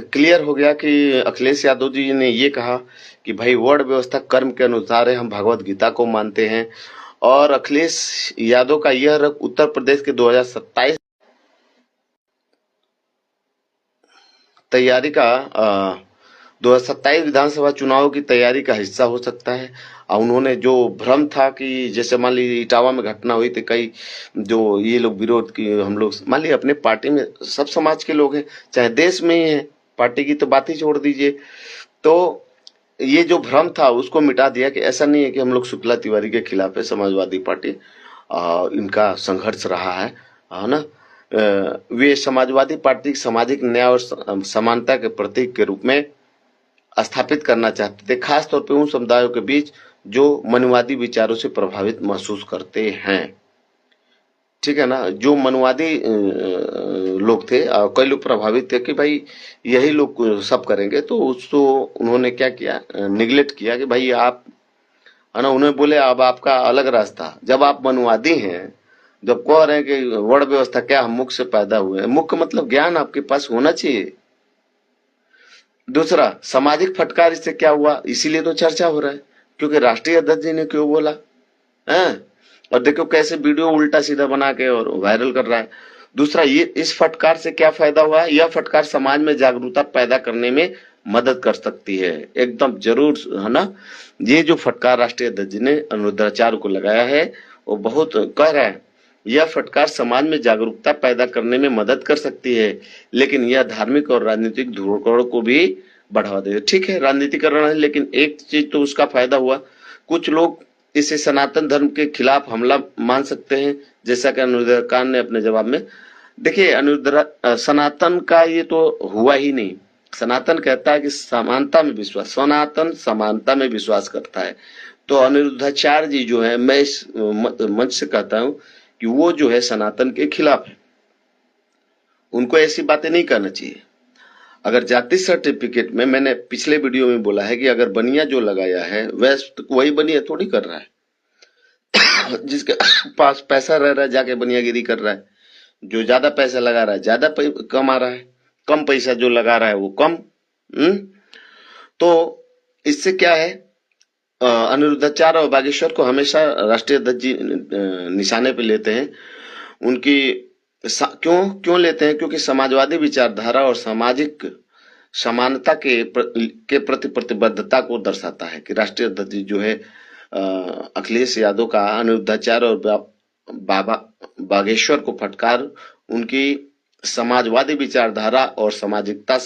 Clear हो गया कि अखिलेश यादव जी ने ये कहा कि भाई वर्ण व्यवस्था कर्म के अनुसार है, हम भगवत गीता को मानते हैं। और अखिलेश यादव का यह रख उत्तर प्रदेश के 2027 तैयारी का 2027 विधानसभा चुनाव की तैयारी का हिस्सा हो सकता है। और उन्होंने जो भ्रम था कि जैसे मान लीजिए इटावा में घटना हुई थी, कई जो ये लोग विरोध की, हम लोग मान लीजिए अपने पार्टी में सब समाज के लोग हैं, चाहे देश में ही हैं, पार्टी की तो बात ही छोड़ दीजिए। तो ये जो भ्रम था उसको मिटा दिया कि ऐसा नहीं है कि हम लोग शुक्ला तिवारी के खिलाफ है, समाजवादी पार्टी इनका संघर्ष रहा है ना। वे समाजवादी पार्टी सामाजिक न्याय और समानता के प्रतीक के रूप में स्थापित करना चाहते थे, खास तौर पे उन समुदायों के बीच जो मनुवादी विचारों से प्रभावित महसूस करते हैं। ठीक है ना, जो मनुवादी लोग थे, कई लोग प्रभावित थे कि भाई यही लोग सब करेंगे, तो उसको उन्होंने क्या किया, निगलेक्ट किया कि भाई आप, है ना, उन्हें बोले अब आपका अलग रास्ता। जब आप मनुवादी हैं, जब कह रहे हैं कि वर्ण व्यवस्था क्या, हम मुख से पैदा हुए हैं, मुख्य मतलब ज्ञान आपके पास होना चाहिए। दूसरा, सामाजिक फटकार इससे क्या हुआ, इसीलिए तो चर्चा हो रहा है, क्योंकि राष्ट्रीय अध्यक्ष जी ने क्यों बोला है। और देखो कैसे वीडियो उल्टा सीधा बना के और वायरल कर रहा है। दूसरा, ये इस फटकार से क्या फायदा हुआ है, यह फटकार समाज में जागरूकता पैदा करने में मदद कर सकती है, एकदम जरूर, है ना। ये जो फटकार राष्ट्रीय अध्यक्ष जी ने अनुरुद्धाचार्य को लगाया है, वो बहुत कह रहा है, यह फटकार समाज में जागरूकता पैदा करने में मदद कर सकती है, लेकिन यह धार्मिक और राजनीतिक ध्रुवीकरण को भी बढ़ावा देगा। ठीक है, राजनीतिकरण है, लेकिन एक चीज तो उसका फायदा हुआ, कुछ लोग इसे सनातन धर्म के खिलाफ हमला मान सकते हैं, जैसा कि अनिरुद्ध खान ने अपने जवाब में। देखिए सनातन का ये तो हुआ ही नहीं। सनातन कहता है कि समानता में विश्वास, सनातन समानता में विश्वास करता है। तो अनिरुद्धाचार्य जी जो है, मैं इस मंच से कहता हूं कि वो जो है सनातन के खिलाफ है, उनको ऐसी बातें नहीं करना चाहिए। अगर जाति सर्टिफिकेट में, मैंने पिछले वीडियो में बोला है कि अगर बनिया जो लगाया है वैसे वही बनिया थोड़ी कर रहा है। जिसके पास पैसा रह रहा है जाके बनियागिरी कर रहा है, जो ज्यादा पैसा लगा रहा है ज्यादा कमा रहा है, कम पैसा जो लगा रहा है वो कम। तो इससे क्या है, अनिरुद्धाचार्य और बागेश्वर को हमेशा राष्ट्रीय अध्यक्ष जी निशाने पे लेते हैं। उनकी क्यों क्यों लेते हैं, क्योंकि समाजवादी विचारधारा और सामाजिक समानता के प्रति प्रतिबद्धता को दर्शाता है कि राष्ट्रीय अध्यक्ष जी जो है अखिलेश यादव का अनिरुद्धाचार्य और बाबा बागेश्वर को फटकार उनकी समाजवादी विचारधारा और सामाजिकता